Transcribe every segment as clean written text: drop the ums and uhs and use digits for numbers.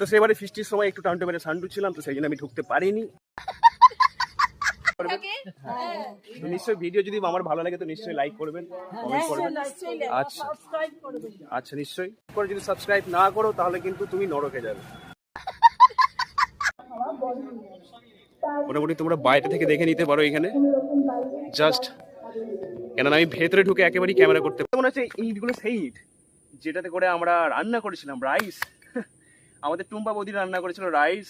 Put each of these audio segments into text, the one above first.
তো সেবারে ফিস্টির সময় একটু টান্টু মেরে সান্টু ছিলাম, তো সেই জন্য আমি ঢুকতে পারিনি। নিশ্চয়ই ভিডিও যদি আমার ভালো লাগে তো নিশ্চয়ই লাইক করবেন, কমেন্ট করবেন। আচ্ছা আচ্ছা, নিশ্চয়ই করে যদি সাবস্ক্রাইব না করো তাহলে কিন্তু তুমি নরকে যাবে। মোটামুটি তোমরা বাইরে থেকে দেখে নিতে পারো এখানে জাস্ট, কেননা আমি ভেতরে ঢুকে একেবারেই ক্যামেরা করতে মনে হচ্ছে ইটগুলো সেই ইট যেটাতে করে আমরা রান্না করেছিলাম রাইস। আমাদের টুম্পা বৌদি রান্না করেছিল রাইস।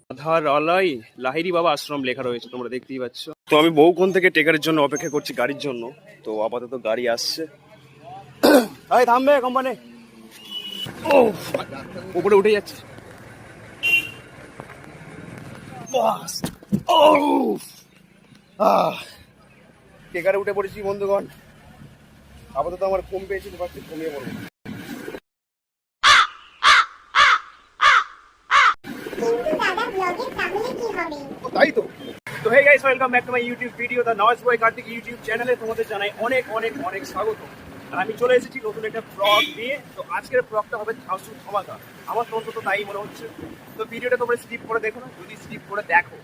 আধার আলাই লাহিড়ী বাবা আশ্রম লেখা রয়েছে, তোমরা দেখতেই পাচ্ছ। তো আমি বহুক্ষণ থেকে টেকারের জন্য অপেক্ষা করছি গাড়ির জন্য, তো আপাতত গাড়ি আসছে। এই থামবে কোম্পানি, ও উপরে উঠে যাচ্ছে। টেকারে উঠে পড়েছি বন্ধুগণ। আপাতত আমার ঘুম পেয়েছি, ভাবছি ঘুমিয়ে পড়বো। তাই তো। তো hey guys, welcome back to my YouTube video the noise boy Kartik YouTube চ্যানেলে তোমাদের জানাই অনেক অনেক অনেক স্বাগত। আর আমি চলে এসেছি নতুন একটা ব্লগ নিয়ে। তো আজকের ব্লগটা হবে ধাসু ধামাকা, আমার তো অন্তত তাই মনে হচ্ছে। তো ভিডিওটা তোমরা স্কিপ করে দেখো না, যদি স্কিপ করে দেখো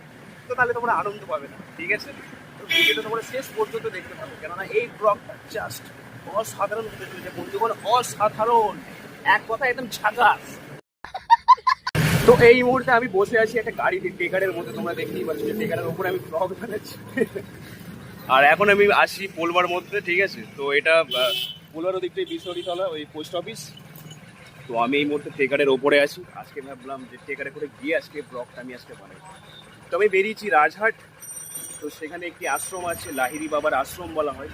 তো তাহলে তোমরা আনন্দ পাবে না, ঠিক আছে? তো ভিডিওটা তোমরা শেষ পর্যন্ত দেখতে পাবে, কেননা এই ব্লগটা জাস্ট অসাধারণ হতে চলেছে বন্ধুগণ, অসাধারণ, এক কথা একদম ঝাকাস। তো এই মুহূর্তে আমি বসে আছি একটা গাড়িতে, টেকারের মধ্যে, তোমরা দেখতেই পাচ্ছ যে টেকারের উপরে আমি ব্লগ বানাচ্ছি। আর এখন আমি আসি পোলবার মধ্যে, ঠিক আছে? তো এটা পোলবার ওদিকটাই বিশ্বরিতলা, ওই পোস্ট অফিস। তো আমি এই মুহূর্তে টেকারের ওপরে আছি। আজকে ভাবলাম যে টেকারে করে গিয়ে আজকে ব্লগটা আমি আজকে বানাই। তো আমি বেরিয়েছি রাজহাট। তো সেখানে একটি আশ্রম আছে, লাহিড়ী বাবার আশ্রম বলা হয়।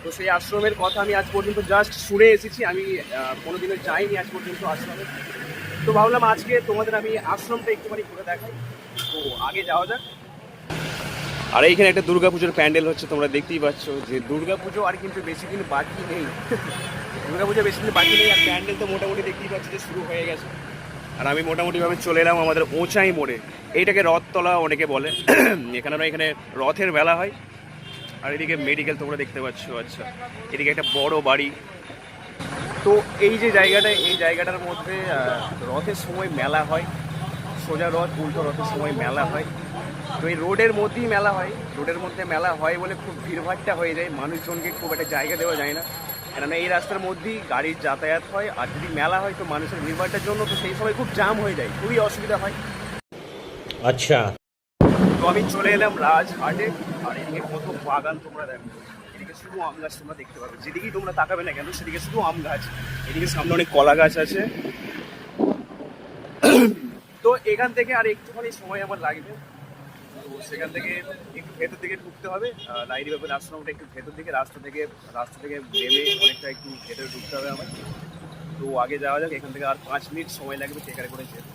তো সেই আশ্রমের কথা আমি আজ পর্যন্ত জাস্ট শুনে এসেছি, আমি কোনোদিনও যাইনি আজ পর্যন্ত আশ্রমে। তো ভাবলাম আজকে তোমাদের আমি আশ্রমটা একটুখানি ঘুরে দেখাই। তো আগে যাওয়া যাক। আর এইখানে একটা দুর্গাপুজোর প্যান্ডেল হচ্ছে, তোমরা দেখতেই পাচ্ছ যে দুর্গাপুজো আর কিন্তু বেশি দিন বাকি নেই। দুর্গাপুজো বেশি দিন বাকি নেই, আর প্যান্ডেল তো মোটামুটি দেখতেই পাচ্ছ যে শুরু হয়ে গেছে। আর আমি মোটামুটিভাবে চলে এলাম আমাদের ওচাই মোড়ে। এইটাকে রথতলা অনেকে বলে। এখানে রথের মেলা হয়। আর এদিকে মেডিকেল তোমরা দেখতে পাচ্ছ। আচ্ছা, এদিকে একটা বড় বাড়ি। তো এই যে জায়গাটা, এই জায়গাটার মধ্যে রথের সময় মেলা হয়। সোজা রথ, উল্টো রথের সময় মেলা হয়। তো এই রোডের মধ্যেই মেলা হয়। রোডের মধ্যে মেলা হয় বলে খুব ভিড়ভাট্টা হয়ে যায়, মানুষজনকে খুব একটা জায়গা দেওয়া যায় না, কেননা এই রাস্তার মধ্যেই গাড়ির যাতায়াত হয়। আর যদি মেলা হয় তো মানুষের ভিড়ভাট্টার জন্য তো সেই সময় খুব জাম হয়ে যায়, খুবই অসুবিধা হয়। আচ্ছা, তো আমি চলে এলাম রাজহাটে। আর এদিকে কত বাগান তোমরা দেখো, এদিকে শুধু আম গাছ তোমরা দেখতে পাবে, যেদিকেই তোমরা তাকাবে না কেন সেদিকে শুধু আম গাছ। এদিকে সামনে অনেক কলা গাছ আছে। তো এখান থেকে আর একটুখানি সময় আমার লাগবে। তো সেখান থেকে একটু ভেতর দিকে ঢুকতে হবে। লাহিড়ী বাবার আশ্রমটা একটু ভেতর দিকে, রাস্তা থেকে নেমে অনেকটা একটু ভেতরে ঢুকতে হবে আমার। তো আগে যাওয়া যাক, এখান থেকে আর 5 মিনিট সময় লাগবে টেকারে করে যেতে।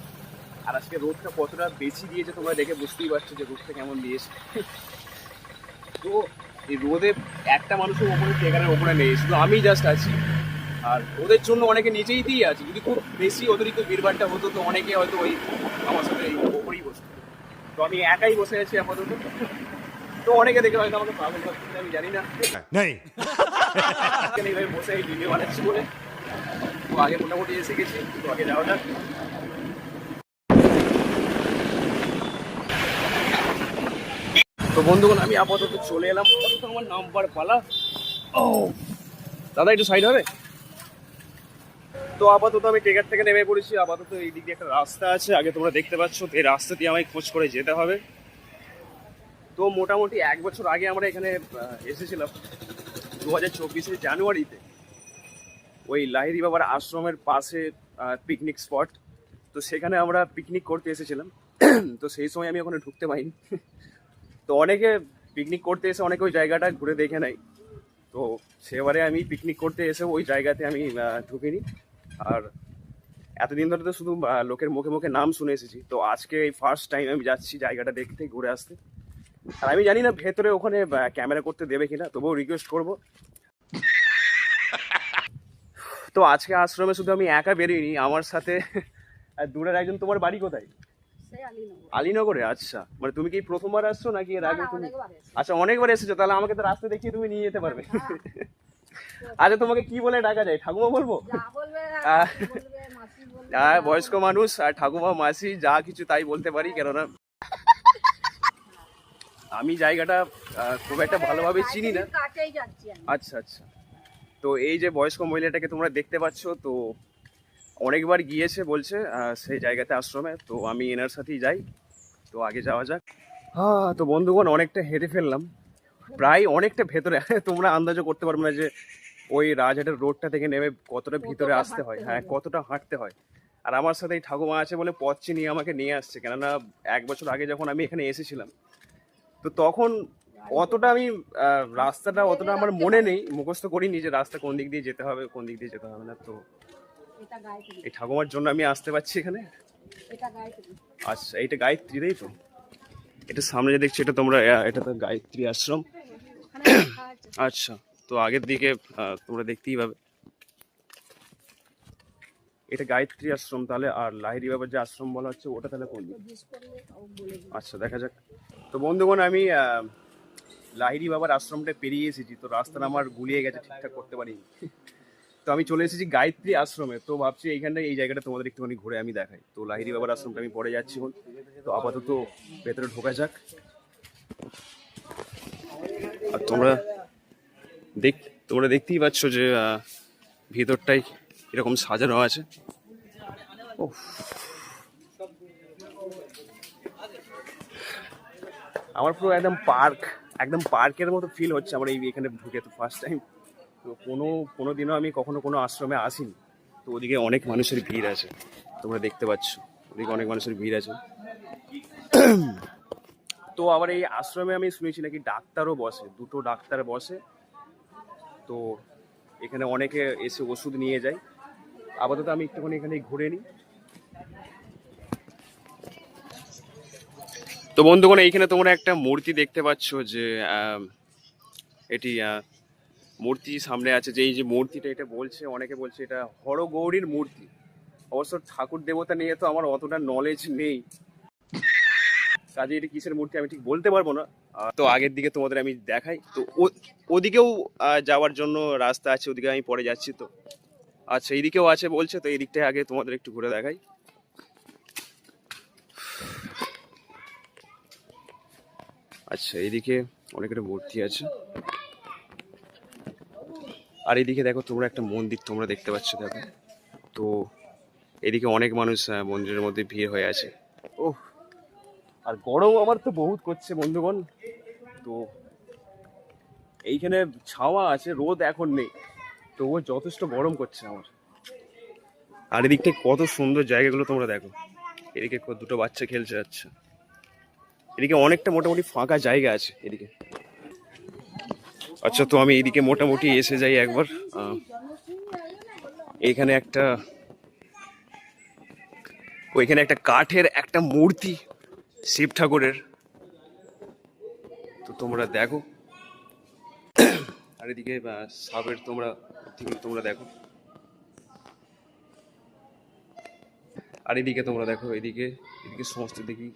আর আজকে রোদটা কতটা বেশি দিয়েছে তোমরা দেখে বুঝতেই পারছো যে রোদটা কেমন দিয়েছে। তো এই রোদে একটা মানুষের ওপরে টেকারের ওপরে নেই, শুধু আমি জাস্ট আছি। আর ওদের জন্য অনেকে নিচেই দিয়ে আছে। যদি খুব বেশি অতিরিক্ত ভিড়ভাট্টা হতো তো অনেকে হয়তো ওই আমার সাথে এই ওপরেই বসতো। তো আমি একাই বসে আছি আপাতত। তো অনেকে দেখে হয়তো আমাকে পাগল ভাবছে, আমি জানি না, এইভাবে বসে এই ভিডিও বানাচ্ছি বলে। তো আগে মোটামুটি এসে গেছি, তো আগে যাওয়া যাক। তো বন্ধুগণ আমি আপাতত চলে এলাম, আমার নাম্বার পালা। ও দাদা একটু সাইড হবে। তো আপাতত আমি টেকার থেকে নেমে পড়েছি। আপাতত এই দিক দিয়ে একটা রাস্তা আছে, আগে তোমরা দেখতে পাচ্ছ। এই রাস্তা দিয়ে আমায় খোঁজ করে যেতে হবে। তো মোটামুটি 1 বছর আগে আমরা এখানে এসেছিলাম 2024 জানুয়ারিতে, ওই লাহিড়ী বাবার আশ্রমের পাশে পিকনিক স্পট। তো সেখানে আমরা পিকনিক করতে এসেছিলাম। তো সেই সময় আমি ওখানে ঢুকতে পাইনি। তো অনেকে পিকনিক করতে এসে অনেকে ওই জায়গাটা ঘুরে দেখে নেয়। তো সেবারে আমি পিকনিক করতে এসে ওই জায়গাতে আমি ঢুকিনি। আর এতদিন ধরে তো শুধু লোকের মুখে মুখে নাম শুনে এসেছি। তো আজকে এই ফার্স্ট টাইম আমি যাচ্ছি জায়গাটা দেখতে, ঘুরে আসতে। আর আমি জানি না ভেতরে ওখানে ক্যামেরা করতে দেবে কিনা, তবুও রিকোয়েস্ট করবো। তো আজকে আশ্রমে শুধু আমি একা বেরিয়েনি, আমার সাথে দূরের একজন। তোমার বাড়ি কোথায়? আলীনগরে। আচ্ছা, মানে তুমি কি প্রথমবার আসছো নাকি এর আগে তুমি? আচ্ছা, অনেকবার এসেছো, তাহলে আমাকে তো রাস্তা দেখিয়ে তুমি নিয়ে যেতে পারবে। আচ্ছা, তোমাকে কি বলে ডাকা যায়? ঠাকুমা বলবো? হ্যাঁ বয়স্ক মানুষ আর ঠাকুমা মাসি যা কিছু তাই বলতে পারি, কেননা আমি জায়গাটা খুব একটা ভালোভাবে চিনি না। আচ্ছা আচ্ছা, তো এই যে বয়স্ক মহিলাটাকে তোমরা দেখতে পাচ্ছ, তো অনেকবার গিয়েছে বলছে সেই জায়গাতে আশ্রমে, তো আমি এনার সাথেই যাই। তো আগে যাওয়া যাক। হ্যাঁ, তো বন্ধুগণ অনেকটা হেঁটে ফেললাম, প্রায় অনেকটা ভেতরে। তোমরা আন্দাজও করতে পারবে না যে ওই রাজহাটের রোডটা থেকে নেমে কতটা ভিতরে আসতে হয়, হ্যাঁ কতটা হাঁটতে হয়। আর আমার সাথে এই ঠাকুমা আছে বলে পথ চিনিয়ে আমাকে নিয়ে আসছে, কেননা 1 বছর আগে যখন আমি এখানে এসেছিলাম, তো তখন অতটা আমি রাস্তাটা অতটা আমার মনে নেই, মুখস্থ করিনি যে রাস্তা কোন দিক দিয়ে যেতে হবে কোন দিক দিয়ে যেতে হবে না। তো এই ঠাকুমার জন্য আমি আসতে পারছি এখানে। আচ্ছা, এইটা গায়ত্রী, তাই তো? এটা সামনে যে দেখছি এটা তোমরা, এটা তো গায়ত্রী আশ্রম। আচ্ছা, তো আগের দিকে তোমরা দেখতেই পাবে এটা গায়ত্রী আশ্রম তাহলে। আর লাহিড়ী বাবার যে আশ্রম বলা হচ্ছে ওটা তাহলে কোন দিকে? আচ্ছা, দেখা যাক। তো বন্ধুগণ আমি লাহিড়ী বাবার আশ্রমটা পেরিয়ে এসেছি, তো রাস্তাটা আমার গুলিয়ে গেছে, ঠিকঠাক করতে পারিনি। তো আমি চলে এসেছি গায়ত্রী আশ্রমে, তো ভাবছি এইখানটা এই জায়গাটা তোমাদের একটুখানি ঘুরে আমি দেখাই। তো লাহিড়ী বাবার আশ্রমটা আমি পরে যাচ্ছি এখন, তো আপাতত ভেতরে ঢোকা যাক। আর তোমরা দেখতেই পাচ্ছ যে ভিতরটাই এরকম সাজানো আছে। ও, আমার পুরো একদম পার্কের মতো ফিল হচ্ছে আমার এখানে ঢুকে। তো ফার্স্ট টাইম, তো কোনো দিনও আমি কখনো কোনো আশ্রমে আসিনি। তো ওদিকে অনেক মানুষের ভিড় আছে, তোমরা দেখতে পাচ্ছ ওদিকে অনেক মানুষের ভিড় আছে। তো আবার এই আশ্রমে আমি শুনেছি নাকি ডাক্তারও বসে, 2টো ডাক্তার বসে। তো এখানে অনেকে এসে ওষুধ নিয়ে যায়। আপাতত আমি একটুখানি এখানে ঘুরে নিই। তো বন্ধুগণ এইখানে তোমরা একটা মূর্তি দেখতে পাচ্ছ, যে এটি মূর্তি সামনে আছে, যে এই যে মূর্তিটা, এটা বলছে অনেকে বলছে এটা হরগৌরীর মূর্তি। অবশ্য ঠাকুর দেবতা নিয়ে তো আমার অতটা নলেজ নেই, কাজে এটা কিসের মূর্তি আমি ঠিক বলতে পারবো না। তো আগের দিকে তোমাদের আমি দেখাই। তো ওদিকেও যাওয়ার জন্য রাস্তা আছে, ওদিকে আমি পরে যাচ্ছি। তো আচ্ছা, এইদিকেও আছে বলছে, তো এই দিকটায় আগে তোমাদের একটু ঘুরে দেখাই। আচ্ছা, এইদিকে অনেকের মূর্তি আছে, আর এইদিকে দেখো তোমরা একটা মন্দির তোমরা দেখতে পাচ্ছ, দেখো। তো এদিকে অনেক মানুষ মন্দিরের মধ্যে ভিড় হয়ে আছে। ও, আর গরম আমার তো বহুত করছে বন্ধুগণ। তো এইখানে ছাওয়া আছে, রোদ এখন নেই, তবুও যথেষ্ট গরম করছে আমার। আর এদিকটায় কত সুন্দর জায়গাগুলো তোমরা দেখো, এদিকে 2টো বাচ্চা খেলছে যাচ্ছে, এদিকে অনেকটা মোটামুটি ফাঁকা জায়গা আছে এদিকে। আচ্ছা, তো আমি এইদিকে মোটামুটি এসে যাই একবার। এইখানে ওইখানে একটা কাঠের একটা মূর্তি শিব ঠাকুরের, তো তোমরা দেখো। আর এদিকে সাপের তোমরা দেখো। আর এদিকে তোমরা দেখো, এদিকে সমস্ত দেখি।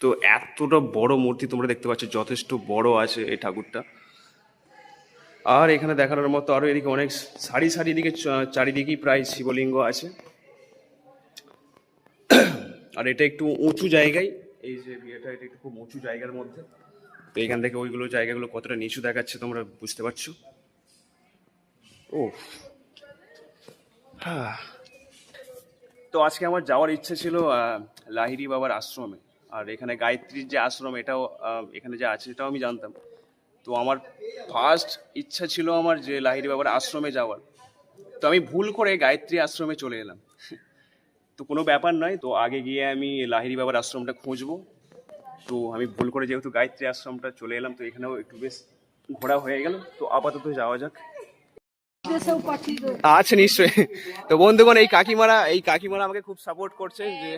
তো এতটা বড় মূর্তি তোমরা দেখতে পাচ্ছ, যথেষ্ট বড় আছে এই ঠাকুরটা। আর এখানে দেখানোর মতো আরো এদিকে অনেক সারি এদিকে চারিদিকেই প্রায় শিবলিঙ্গ আছে। আর এটা একটু উঁচু জায়গায়, এই যে বিয়েটা এটা একটু খুব উঁচু জায়গার মধ্যে। তো এখান থেকে ওইগুলো জায়গাগুলো কতটা নিচু দেখাচ্ছে তোমরা বুঝতে পারছো। ও হ্যাঁ, তো আজকে আমার যাওয়ার ইচ্ছে ছিল লাহিড়ী বাবার আশ্রমে। আর এখানে গায়ত্রীর যে আশ্রম, এটাও এখানে যে আছে এটাও আমি জানতাম। তো আমার ফার্স্ট ইচ্ছা ছিল আমার যে লাহিড়ী বাবার আশ্রমে যাওয়ার, তো আমি ভুল করে গায়ত্রী আশ্রমে চলে এলাম। তো কোনো ব্যাপার নয়, তো আগে গিয়ে আমি লাহিড়ী বাবার আশ্রমটা খুঁজবো। তো আমি ভুল করে যেহেতু গায়ত্রী আশ্রমটা চলে এলাম, তো এখানেও একটু বেশ ঘোরা হয়ে গেল। তো আপাতত যাওয়া যাক। আচ্ছা, নিশ্চয়ই। তো বন্ধুগণ এই কাকিমারা আমাকে খুব সাপোর্ট করছে, যে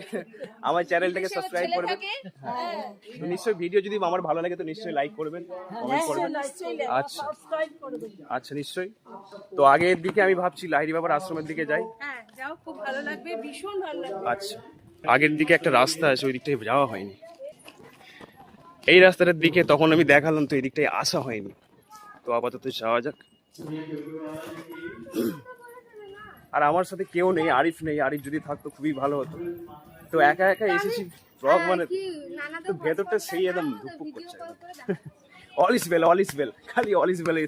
আমার চ্যানেলটাকে সাবস্ক্রাইব করবেন। তো নিশ্চয়ই ভিডিও যদি আমার ভালো লাগে তো নিশ্চয়ই লাইক করবেন, কমেন্ট করবেন। আচ্ছা আচ্ছা, নিশ্চয়ই। তো আগের দিকে আমি ভাবছি লাহিড়ী বাবার আশ্রমের দিকে যাই। খুব ভালো লাগবে, ভীষণ ভালো লাগবে। আচ্ছা, আগের দিকে একটা রাস্তা আছে, ওই দিকটায় যাওয়া হয়নি। এই রাস্তাটার দিকে তখন আমি দেখালাম, তো এই দিকটায় আসা হয়নি। তো আপাতত যাওয়া যাক। আর আমার সাথে কেউ নেই, আরিফ নেই। আরিফ যদি থাকতো খুবই ভালো হতো। তো একা একা এসেছি ব্লগ মানে, তো ভেতরটা সেই একদম ধুকপুক করছে। All is well, all is well, খালি অল ইজ ওয়েল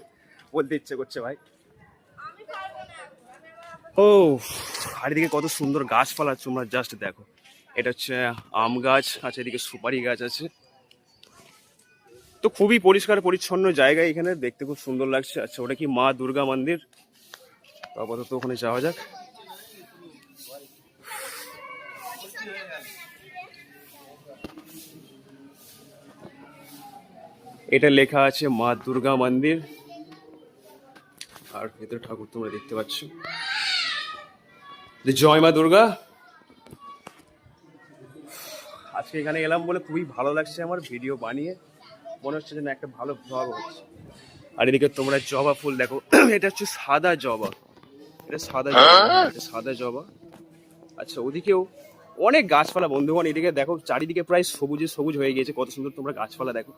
বলতে ইচ্ছে করছে ভাই। ও আর এদিকে কত সুন্দর গাছপালা, তোমরা জাস্ট দেখো। এটা হচ্ছে আম গাছ আছে, এদিকে সুপারি গাছ আছে। তো খুবই পরিষ্কার পরিচ্ছন্ন জায়গা, এখানে দেখতে খুব সুন্দর লাগছে। আচ্ছা ওটা কি মা দুর্গা মন্দির? তো আপাতত ওখানে যাওয়া যাক। এটা লেখা আছে মা দুর্গা মন্দির, আর ভেতরে ঠাকুর তোমরা দেখতে পাচ্ছ। জয় মা দুর্গা। আজকে এখানে এলাম বলে খুবই ভালো লাগছে আমার, ভিডিও বানিয়ে মনে হচ্ছে যেন একটা ভালো ব্লগ হচ্ছে। আর এদিকে তোমরা জবা ফুল দেখো, এটা হচ্ছে সাদা জবা, এটা সাদা জবা, এটা সাদা জবা। আচ্ছা ওদিকেও অনেক গাছপালা বন্ধুগণ, এদিকে দেখো চারিদিকে প্রায় সবুজে সবুজ হয়ে গিয়েছে, কত সুন্দর তোমরা গাছপালা দেখো।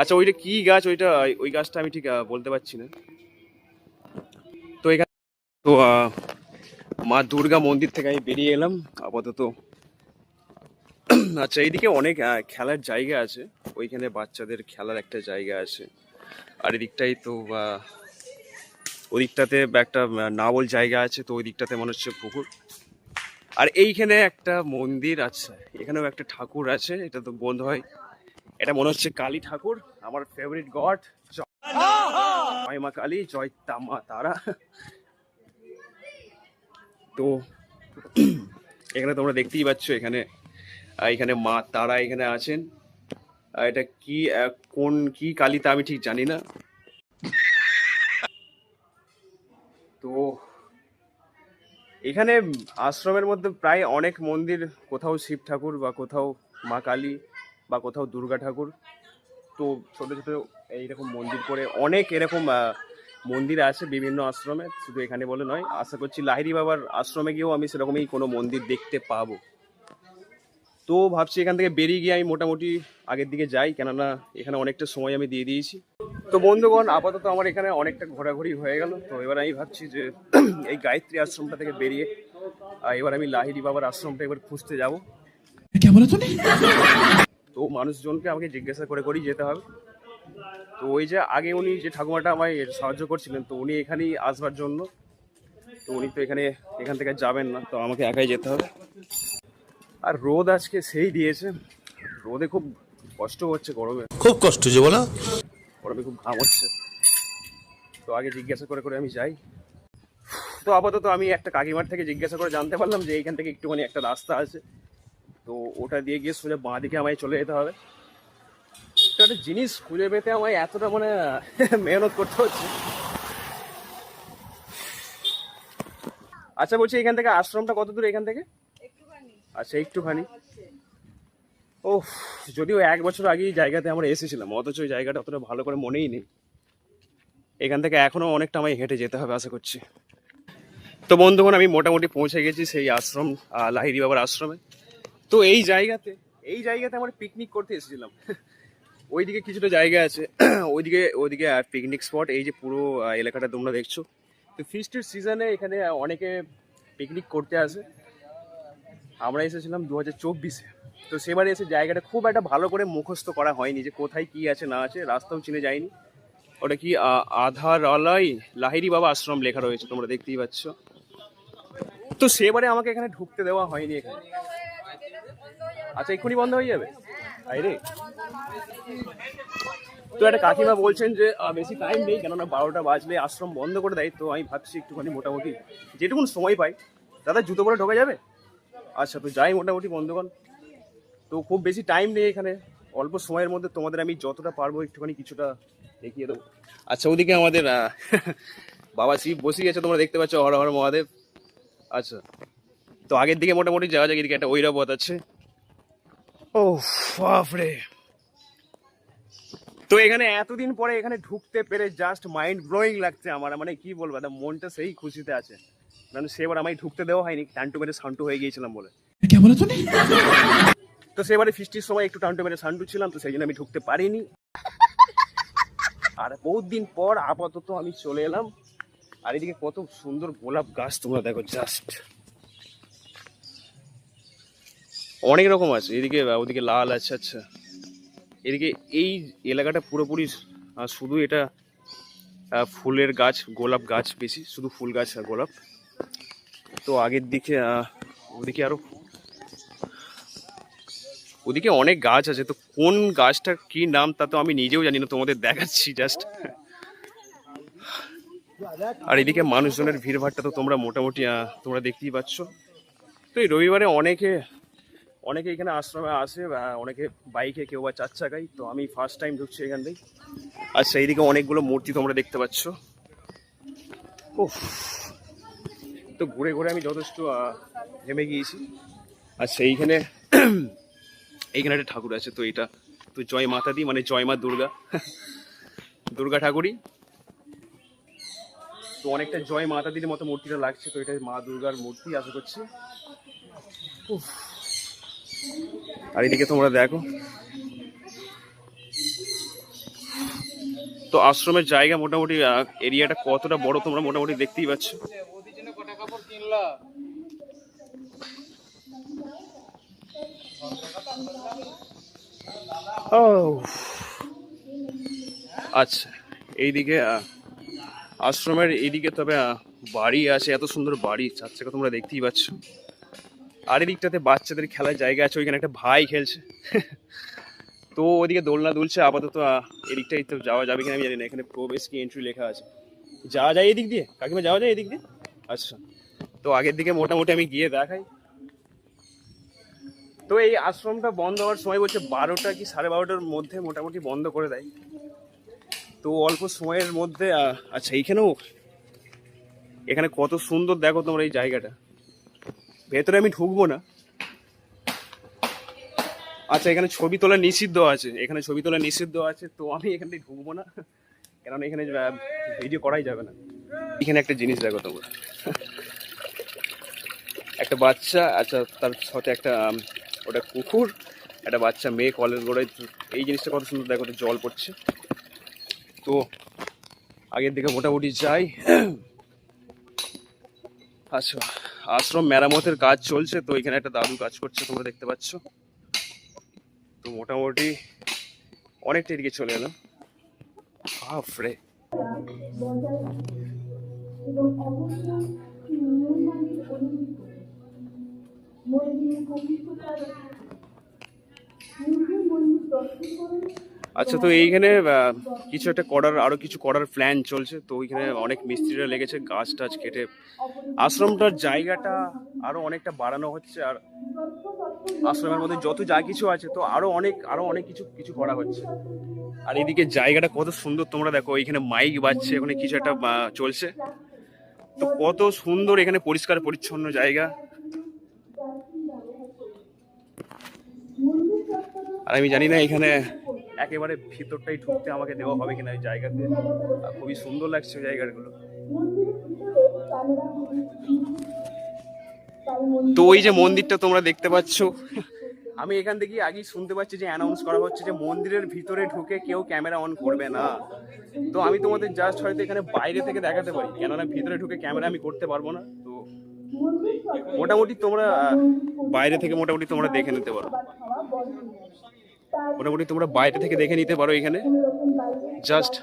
আচ্ছা ওইটা কি গাছ, ওইটা ওই গাছটা আমি ঠিক বলতে পারছি না। তো এখানে তো মা দুর্গা মন্দির থেকে আমি বেরিয়ে এলাম আপাতত। আচ্ছা এইদিকে অনেক খেলার জায়গা আছে, ওইখানে বাচ্চাদের খেলার একটা জায়গা আছে। আর এদিকটাই তো ওদিকটাতে একটা নাবল জায়গা আছে, তো ওই দিকটাতে মনে হচ্ছে পুকুর। আর এইখানে একটা মন্দির আছে, এখানেও একটা ঠাকুর আছে, এটা তো বন্ধ হয়, এটা মনে হচ্ছে কালী ঠাকুর, আমার ফেভারিট গড। জয় মা কালী, জয় মা তারা। তো এখানে তোমরা দেখতেই পাচ্ছ, এখানে এখানে মা তারা এখানে আছেন। এটা কি কোন কি কালী তা আমি ঠিক জানি না। তো এখানে আশ্রমের মধ্যে প্রায় অনেক মন্দির, কোথাও শিব ঠাকুর বা কোথাও মা কালী বা কোথাও দুর্গা ঠাকুর। তো ছোট ছোট এইরকম মন্দির করে অনেক এরকম মন্দির আছে বিভিন্ন আশ্রমে, শুধু এখানে বলে নয়। আশা করছি লাহিড়ী বাবার আশ্রমে গিয়েও আমি সেরকমই কোনো মন্দির দেখতে পাবো। তো ভাবছি এখান থেকে বেরিয়ে গিয়ে আমি মোটামুটি আগের দিকে যাই, কেননা এখানে অনেকটা সময় আমি দিয়ে দিয়েছি। তো বন্ধুগণ আপাতত আমার এখানে অনেকটা ঘোরাঘুরি হয়ে গেল। তো এবার আমি ভাবছি যে এই গায়ত্রী আশ্রমটা থেকে বেরিয়ে এবার আমি লাহিড়ী বাবার আশ্রমটা এবার খুঁজতে যাব। তো মানুষজনকে আমাকে জিজ্ঞাসা করে করেই যেতে হবে। তো ওই যে আগে উনি যে ঠাকুমাটা আমায় সাহায্য করছিলেন, তো উনি এখানেই আসবার জন্য, তো উনি তো এখান থেকে যাবেন না, তো আমাকে একাই যেতে হবে। আর রোদ আজকে সেই দিয়েছে, রোদে খুব কষ্ট হচ্ছে, গরমে খুব কষ্ট যে বলো, গরমে খুব ঘাম হচ্ছে। তো আগে জিজ্ঞাসা করে করে আমি যাই। তো আপাতত আমি একটা কাকিমার থেকে জিজ্ঞাসা করে জানতে পারলাম যে এইখান থেকে একটুখানি একটা রাস্তা আছে, তো ওটা দিয়ে গিয়ে সোজা বাঁ দিকে আমায় চলে যেতে হবে। তো একটা জিনিস খুঁজে পেতে আমায় এতটা মানে মেহনত করতে হচ্ছে। আচ্ছা বলছি এখান থেকে আশ্রমটা কত দূর এখান থেকে? আচ্ছা একটুখানি। ও যদিও 1 বছর আগেই জায়গাতে আমরা এসেছিলাম, অথচ ওই জায়গাটা অতটা ভালো করে মনেই নেই। এখান থেকে এখনো অনেকটা আমায় হেঁটে যেতে হবে আশা করছি। তো বন্ধুগণ আমি মোটামুটি পৌঁছে গেছি সেই আশ্রম, লাহিড়ী বাবার আশ্রমে। তো এই জায়গাতে আমরা পিকনিক করতে এসেছিলাম। ওইদিকে কিছুটা জায়গা আছে, ওইদিকে পিকনিক স্পট, এই যে পুরো এলাকাটা তোমরা দেখছো। তো ফিস্টের সিজনে এখানে অনেকে পিকনিক করতে আসে। আমরা এসেছিলাম 2024-এ। তো সেবারে এসে জায়গাটা খুব একটা ভালো করে মুখস্থ করা হয়নি যে কোথায় কি আছে না আছে, রাস্তাও চিনে যায়নি। ওটা কি আধারালয় লাহিড়ী বাবা আশ্রম লেখা রয়েছে, তোমরা দেখতেই পাচ্ছ। তো সেবারে আমাকে এখানে ঢুকতে দেওয়া হয়নি এখানে। আচ্ছা এক্ষুনি বন্ধ হয়ে যাবে রে। তো একটা কাকিমা বলছেন যে বেশি টাইম নেই, কেননা 12টা বাজলে আশ্রম বন্ধ করে দেয়। তো আমি ভাবছি একটুখানি মোটামুটি যেটুকুন সময় পাই। দাদা জুতো পরে ঢোকা যাবে? আচ্ছা তো যাই মোটামুটি বন্ধুগণ। তো খুব বেশি টাইম নেই এখানে, অল্প সময়ের মধ্যে তোমাদের আমি যতটা পারবো একটুখানি কিছুটা দেখিয়ে দেবো। আচ্ছা ওদিকে আমাদের বাবা শিব বসে গেছে, তোমরা দেখতে পাচ্ছ, হর হর মহাদেব। আচ্ছা তো আগের দিকে মোটামুটি যাওয়া যাক। এদিকে একটা ঐরাবত আছে। ও বাপরে। তো এখানে এতদিন পরে এখানে ঢুকতে পেরে জাস্ট মাইন্ড ব্লোয়িং লাগছে আমার, মানে কি বলবো, মনটা সেই খুশিতে আছে। মানে সেবার আমায় ঢুকতে দেওয়া হয়নি, টান্টু মেরে সান্টু হয়ে গিয়েছিলাম বলে। তো সেবারে ফিস্টির সময় একটু টান্টু মেরে সান্টু ছিলাম, তো সেই জন্য আমি ঢুকতে পারিনি। আর বহুত দিন পর আপাতত আমি চলে এলাম। আর এদিকে কত সুন্দর গোলাপ গাছ তোমরা দেখো, জাস্ট অনেক রকম আছে। এদিকে ওদিকে লাল আছে। আচ্ছা, এদিকে এই এলাকাটা পুরোপুরি শুধু এটা ফুলের গাছ, গোলাপ গাছ বেশি, শুধু ফুল গাছ আর গোলাপ। তো আগের দিকে ওদিকে আরো ওদিকে অনেক গাছ আছে। তো কোন গাছটা কি নাম তা তো আমি নিজেও জানি না, তোমাদের দেখাচ্ছি জাস্ট। আর এদিকে মানুষজনের ভিড়ভাড়টা তো তোমরা মোটামুটি তোমরা দেখতেই পাচ্ছ। তো এই রবিবারে অনেকে এখানে আশ্রমে আসে, অনেকে বাইকে, কেউ বা 4 চাকায়। তো আমি ফার্স্ট টাইম ঢুকছি এখান থেকে। আচ্ছা, এইদিকে অনেকগুলো মূর্তি তোমরা দেখতে পাচ্ছ। উফ, তো ঘুরে ঘুরে আমি যথেষ্ট ঘেমে গিয়েছি। আচ্ছা, এইখানে একটা ঠাকুর আছে। তো এটা তো জয় মাতা দি, মানে জয় মা দুর্গা, দুর্গা ঠাকুরই। তো অনেকটা জয় মাতা দির মতো মূর্তিটা লাগছে। তো এটা মা দুর্গার মূর্তি আশা করছি। উফ, আর এদিকে তোমরা দেখো, তো আশ্রমের জায়গা মোটামুটি এরিয়াটা কতটা বড় তোমরা মোটামুটি দেখতেই পাচ্ছ। ও আচ্ছা, এইদিকে আশ্রমের এইদিকে তবে বাড়ি আছে, এত সুন্দর বাড়ি, 4 চাকা তোমরা দেখতেই পাচ্ছ। আর এদিকটাতে বাচ্চাদের খেলার জায়গা আছে, ওইখানে একটা ভাই খেলছে। তো ওইদিকে দোলনা দুলছে। আপাতত এদিকটাই তো যাওয়া যাবে কিনা আমি জানি না, এখানে প্রবেশ কি এন্ট্রি লেখা আছে। যাওয়া যায় এদিক দিয়ে কাকিমা, যাওয়া যায় এদিক দিয়ে? আচ্ছা, তো আগের দিকে মোটামুটি আমি গিয়ে দেখাই। তো এই আশ্রমটা বন্ধ হওয়ার সময় বলছে 12টা কি 12:30টার মধ্যে মোটামুটি বন্ধ করে দেয়। তো অল্প সময়ের মধ্যে আচ্ছা, এখানে কত সুন্দর দেখো তোমরা এই জায়গাটা। ভেতরে আমি ঢুকবো না। আচ্ছা, এখানে ছবি তোলা নিষিদ্ধ আছে, তো আমি এখান থেকে ঢুকবো না, কারণ এখানে ভিডিও করাই যাবে না। এখানে একটা জিনিস দেখো তোমরা, একটা বাচ্চা, আচ্ছা তার সাথে একটা ওটা কুকুর, একটা বাচ্চা মেয়ে কলের গোড়ায়। এই জিনিসটা কত সুন্দর দেখো, জল পড়ছে। তো আগের দিকে মোটামুটি যাই। আচ্ছা, আশ্রম মেরামতের কাজ চলছে। তো এখানে একটা দাদু কাজ করছে, তোমরা দেখতে পাচ্ছ। তো মোটামুটি অনেকটা এদিকে চলে এলাম। বাপরে, আচ্ছা, তো এইখানে কিছু একটা আরো কিছু করার প্ল্যান চলছে। তো ওইখানে অনেক মিস্ত্রিরা লেগেছে, গাছ টাছ কেটে আশ্রমটার জায়গাটা আরো অনেকটা বাড়ানো হচ্ছে। আর আশ্রমের মধ্যে যত যা কিছু আছে, তো আরো অনেক কিছু করা হচ্ছে। আর এদিকে জায়গাটা কত সুন্দর তোমরা দেখো, এখানে মাইক বাজছে, ওখানে কিছু একটা চলছে। তো কত সুন্দর, এখানে পরিষ্কার পরিচ্ছন্ন জায়গা। আর আমি জানি না এখানে একেবারে ভিতরটাই ঢুকতে আমাকে দেওয়া হবে কিনা এই জায়গাতে। খুবই সুন্দর লাগছে জায়গাগুলো। তো ওই যে মন্দিরটা তোমরা দেখতে পাচ্ছ, আমি এখান থেকে আগেই শুনতে পাচ্ছি যে অ্যানাউন্স করা হচ্ছে যে মন্দিরের ভিতরে ঢুকে কেউ ক্যামেরা অন করবে না। তো আমি তোমাদের জাস্ট হয়তো এখানে বাইরে থেকে দেখাতে পারি, কেননা ভিতরে ঢুকে ক্যামেরা আমি করতে পারবো না। তো মোটামুটি তোমরা বাইরে থেকে মোটামুটি তোমরা দেখে নিতে পারো, এখানে জাস্ট,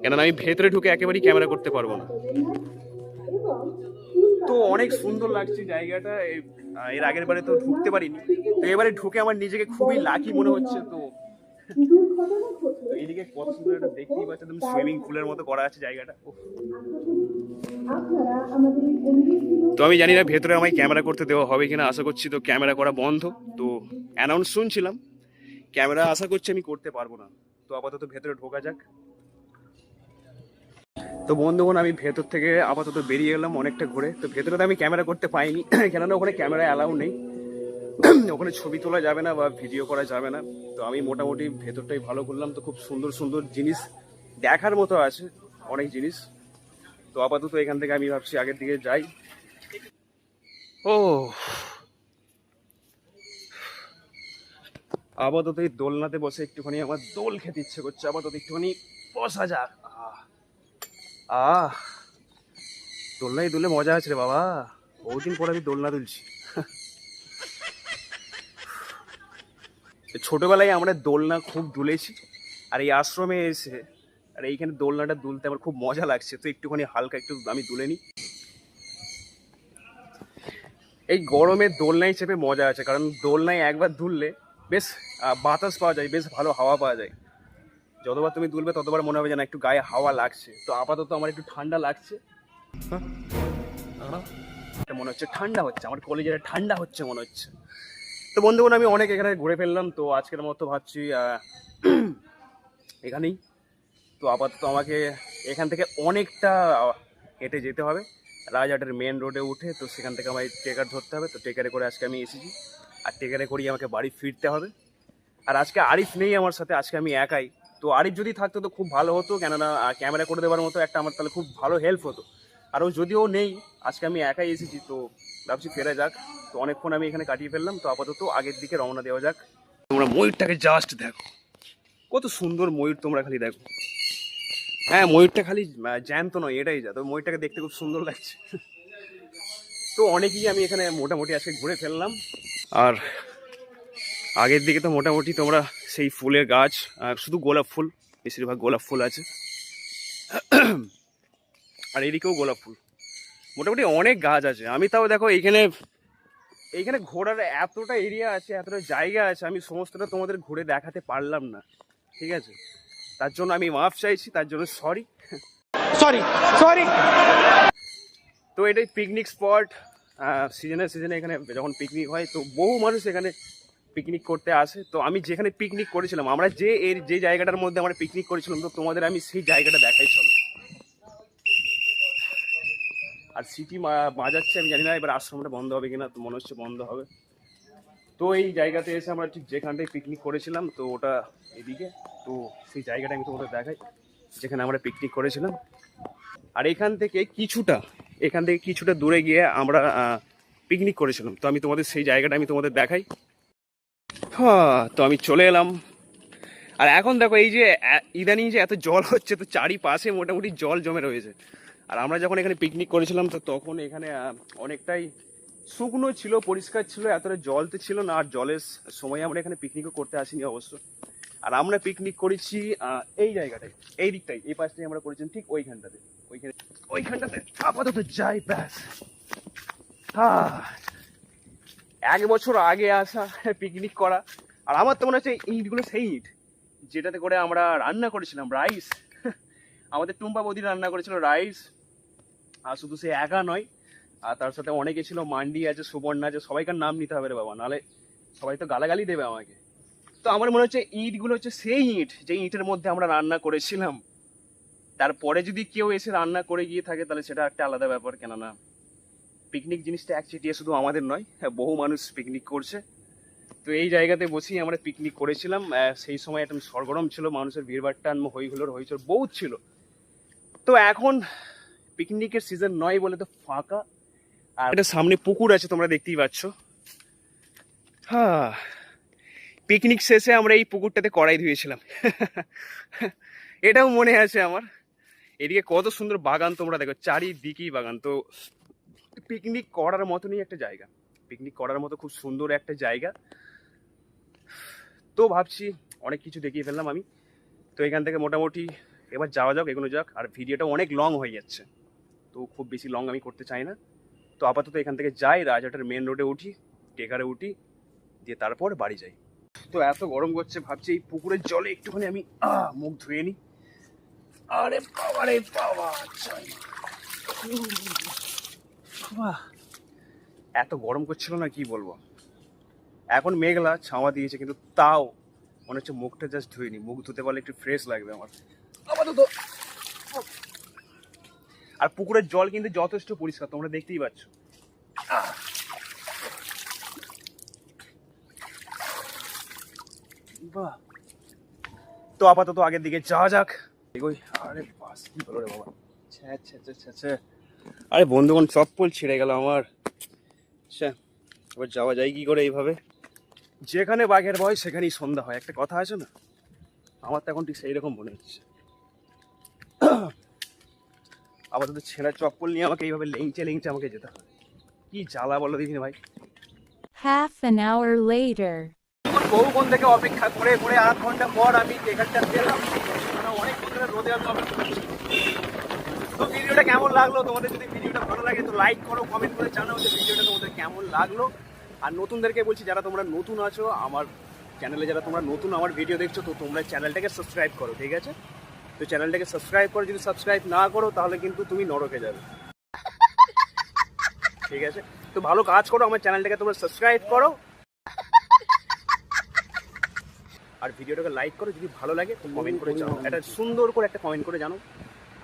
কেননা আমি ভেতরে ঢুকে একেবারেই ক্যামেরা করতে পারবো না। তো অনেক সুন্দর লাগছে জায়গাটা। এর আগের বারে তো ঢুকতে পারিনি, তো এবারে ঢুকে আমার নিজেকে খুবই লাকি মনে হচ্ছে। তো এইদিকে কত সুন্দর একটা দেখতেই পাচ্ছ, একদম সুইমিং পুলের মতো করা আছে জায়গাটা। তো আমি জানি না ভেতরে আমায় ক্যামেরা করতে দেওয়া হবে কিনা, আশা করছি তো ক্যামেরা করা বন্ধ। তো অ্যানাউন্স শুনছিলাম, ক্যামেরা আশা করছি আমি করতে পারবো না। তো আপাতত ভেতরে ঢোকা যাক। তো বন্ধুগণ, আমি ভেতর থেকে আপাতত বেরিয়ে এলাম অনেকটা ঘুরে। তো ভেতরে তো আমি ক্যামেরা করতে পাইনি, কেননা ওখানে ক্যামেরা অ্যালাউ নেই, ওখানে ছবি তোলা যাবে না বা ভিডিও করা যাবে না। তো আমি মোটামুটি ভেতরটাই ভালো করলাম। তো খুব সুন্দর সুন্দর জিনিস দেখার মতো আছে, অনেক জিনিস। তো আপাতত এখান থেকে আমি ভাবছি আগের দিকে যাই। ও আপাতত এই দোলনাতে বসে একটুখানি আমার দোল খেতে ইচ্ছে করছে, আপাতত একটুখানি বসা যাক। দোলনায় দুলে মজা আছে রে বাবা, বহুদিন পরে আমি দোলনা দুলছি। ছোটবেলায় আমরা দোলনা খুব দুলেছি, আর এই আশ্রমে এসে আর এইখানে দোলনাটা দুলতে আমার খুব মজা লাগছে, তো একটুখানি হালকা একটু আমি দুলে নিই। এই গরমে দোলনায় চেপে মজা আছে, কারণ দোলনায় একবার দুললে বেশ বাতাস পাওয়া যায়, বেশ ভালো হাওয়া পাওয়া যায়। যতবার তুমি দুলবে ততবার মনে হবে যেন একটু গায়ে হাওয়া লাগছে। তো আপাতত আমার একটু ঠান্ডা লাগছে, মনে হচ্ছে ঠান্ডা হচ্ছে, আমার কলেজে ঠান্ডা হচ্ছে মনে হচ্ছে। তো বন্ধুগণ, আমি অনেক এখানে ঘুরে ফেললাম, তো আজকের মতো ভাবছি এখানেই। তো আপাতত আমাকে এখান থেকে অনেকটা হেঁটে যেতে হবে রাজহাটের মেন রোডে উঠে, তো সেখান থেকে আমায় ট্রেকার ধরতে হবে। তো ট্রেকারে করে আজকে আমি এসেছি, আর ট্রেকারে করেই আমাকে বাড়ি ফিরতে হবে। আর আজকে আরিফ নেই আমার সাথে, আজকে আমি একাই। তো আরিফ যদি থাকতো তো খুব ভালো হতো, কেননা ক্যামেরা করে দেওয়ার মতো একটা আমার তাহলে খুব ভালো হেল্প হতো। আর ও যদিও নেই, আজকে আমি একাই এসেছি, তো ভাবছি ফেরা যাক। তো অনেকক্ষণ আমি এখানে কাটিয়ে ফেললাম, তো আপাতত আগের দিকে রওনা দেওয়া যাক। তোমরা ময়ূরটাকে জাস্ট দেখো, কত সুন্দর ময়ূর, তোমরা খালি দেখো। হ্যাঁ, ময়ূরটা খালি জ্যান্ত নয়, এটাই যা, তো ময়ূরটাকে দেখতে খুব সুন্দর লাগছে। তো অনেকেই আমি এখানে মোটামুটি আজকে ঘুরে ফেললাম। আর আগের দিকে তো মোটামুটি তোমরা সেই ফুলের গাছ, আর শুধু গোলাপ ফুল, বেশিরভাগ গোলাপ ফুল আছে। আর এদিকেও গোলাপ ফুল, মোটামুটি অনেক গাছ আছে। আমি তাও দেখো এইখানে ঘোরার এতটা এরিয়া আছে, এতটা জায়গা আছে, আমি সমস্তটা তোমাদের ঘুরে দেখাতে পারলাম না, ঠিক আছে? তার জন্য আমি মাফ চাইছি, তার জন্য সরি। তো এটাই পিকনিক স্পট। সিজনে এখানে যখন পিকনিক হয় তো বহু মানুষ এখানে পিকনিক করতে আসে। তো আমি যেখানে পিকনিক করেছিলাম, আমরা যে জায়গাটার মধ্যে আমরা পিকনিক করেছিলাম, তো তোমাদের আমি সেই জায়গাটা দেখাই চলো। আর সিটি বাজাচ্ছে, আমি জানি না এবার আশ্রমটা বন্ধ হবে কিনা, তো মনে হচ্ছে বন্ধ হবে। তো এই জায়গাতে এসে আমরা ঠিক যেখানটায় পিকনিক করেছিলাম, তো ওটা এদিকে, তো সেই জায়গাটা আমি তোমাদের দেখাই যেখানে আমরা পিকনিক করেছিলাম। আর এখান থেকে কিছুটা দূরে গিয়ে আমরা পিকনিক করেছিলাম, তো আমি তোমাদের সেই জায়গাটা আমি তোমাদের দেখাই। তো আমি চলে এলাম। আর এখন দেখো এই যে ইদানিং যে এত জল হচ্ছে, তো চারিপাশে মোটামুটি জল জমে রয়েছে। আর আমরা যখন এখানে পিকনিক করেছিলাম, তো তখন এখানে অনেকটাই শুকনো ছিল, পরিষ্কার ছিল, এতটা জল তো ছিল না। আর জলের সময় আমরা এখানে পিকনিকও করতে আসিনি অবশ্য। আর আমরা পিকনিক করেছি এই জায়গাটায়, এই দিকটাই, এই পাশটাই আমরা করেছি, ঠিক ওইখানটাতে আপাতত যাই ব্যাস। 1 বছর আগে আসা, পিকনিক করা। আর আমার তো মনে হচ্ছে ইটগুলো সেই ইট যেটাতে করে আমরা রান্না করেছিলাম রাইস। আমাদের টুম্পা বৌদি রান্না করেছিল রাইস। আর শুধু সে একা নয়, আর তার সাথে অনেকে ছিল, মান্ডি আছে, সুবর্ণা আছে, সবাইকার নাম নিতে হবে রে বাবা, নাহলে সবাই তো গালাগালি দেবে আমাকে। তো আমার মনে হচ্ছে ইটগুলো হচ্ছে সেই ইট, যে ইটের মধ্যে আমরা রান্না করেছিলাম। তারপরে যদি কেউ এসে রান্না করে গিয়ে থাকে তাহলে সেটা একটা আলাদা ব্যাপার, কেননা পিকনিক জিনিসটা একচেটিয়া শুধু আমাদের নয়, বহু মানুষ পিকনিক করছে। তো এই জায়গাতে বসেই আমরা পিকনিক করেছিলাম। সেই সময় একটা সরগরম ছিল, মানুষের ভিড়ভাট্টান হইচই বহুত ছিল। তো এখন পিকনিকের সিজন নয় বলে তো ফাঁকা। আর এটা সামনে পুকুর আছে, তোমরা দেখতেই পাচ্ছ। পিকনিক শেষে আমরা এই পুকুরটাতে কড়াই ধুয়েছিলাম। এটাও মনে আছে আমার। এদিকে কত সুন্দর বাগান, তোমরা দেখো চারিদিকেই বাগান। তো পিকনিক করার মতনই একটা জায়গা, পিকনিক করার মতো খুব সুন্দর একটা জায়গা। তো ভাবছি অনেক কিছু দেখিয়ে ফেললাম আমি। তো এখান থেকে মোটামুটি এবার যাওয়া যাক, এগোনো যাক। আর ভিডিওটা অনেক লং হয়ে যাচ্ছে, তো খুব বেশি লং আমি করতে চাই না। তো আপাতত এখান থেকে যাই, রাজহাটের মেন রোডে উঠি, টেকারে উঠি, দিয়ে তারপর বাড়ি যাই। তো এত গরম করছে, ভাবছি এই পুকুরের জলে একটুখানি আমি মুখ ধুয়ে নিই। আরে বাবা রে বাবা, এত গরম করছিল না, কি বলবো। এখন মেঘলা ছাওয়া দিয়েছে, কিন্তু তাও মনে হচ্ছে মুখটা জাস্ট ধুয়ে নি, মুখ ধুতে পারলে একটু ফ্রেশ লাগবে আমার আপাতত। আর পুকুরের জল কিন্তু যথেষ্ট পরিষ্কার, তোমরা দেখতেই পাচ্ছ। বাহ, তো আপাতত আগের দিকে যাওয়া যাক। আরে বাস, কি বলো রে বাবা, আরে বন্ধুগণ, চপ্পল ছিঁড়ে গেল আমার। এবার যাওয়া যায় কি করে এইভাবে? যেখানে বাঘের ভয় সেখানেই সন্ধ্যা হয়, একটা কথা আছে না? আমার তো এখন ঠিক সেই রকম মনে হচ্ছে। আপাতত ছেঁড়া চপ্পল নিয়ে আমাকে এইভাবে লেংচে লেংচে আমাকে যেতে হবে। কি জ্বালা বলো দেখিনি ভাই। Half an hour later. বহুক্ষণ থেকে অপেক্ষা করে করে 8 ঘন্টা পর আমি এখানটা পেলাম। অনেকক্ষণ ধরে রোদে আমি অপেক্ষা করছি। তো ভিডিওটা কেমন লাগলো? তোমাদের যদি ভিডিওটা ভালো লাগে তো লাইক করো, কমেন্ট করে জানাও যে ভিডিওটা তোমাদের কেমন লাগলো। আর নতুনদেরকে বলছি, যারা তোমরা নতুন আছো আমার চ্যানেলে, যারা তোমরা নতুন আমার ভিডিও দেখছো, তো তোমরা চ্যানেলটাকে সাবস্ক্রাইব করো, ঠিক আছে? তো চ্যানেলটাকে সাবস্ক্রাইব করো, যদি সাবস্ক্রাইব না করো তাহলে কিন্তু তুমি নরকে যাবে, ঠিক আছে? তো ভালো কাজ করো, আমার চ্যানেলটাকে তোমরা সাবস্ক্রাইব করো আর ভিডিওটাকে লাইক করো। যদি ভালো লাগে তো কমেন্ট করে জানাও, একটা সুন্দর করে একটা কমেন্ট করে জানাও।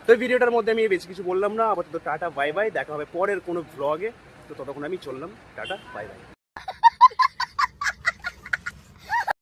তো এই ভিডিওটার মধ্যে আমি বেশি কিছু বললাম না, আপাতত টাটা বাই বাই, দেখা হবে পরের কোনো ব্লগে। তো ততক্ষণ আমি চললাম, টাটা বাই বাই।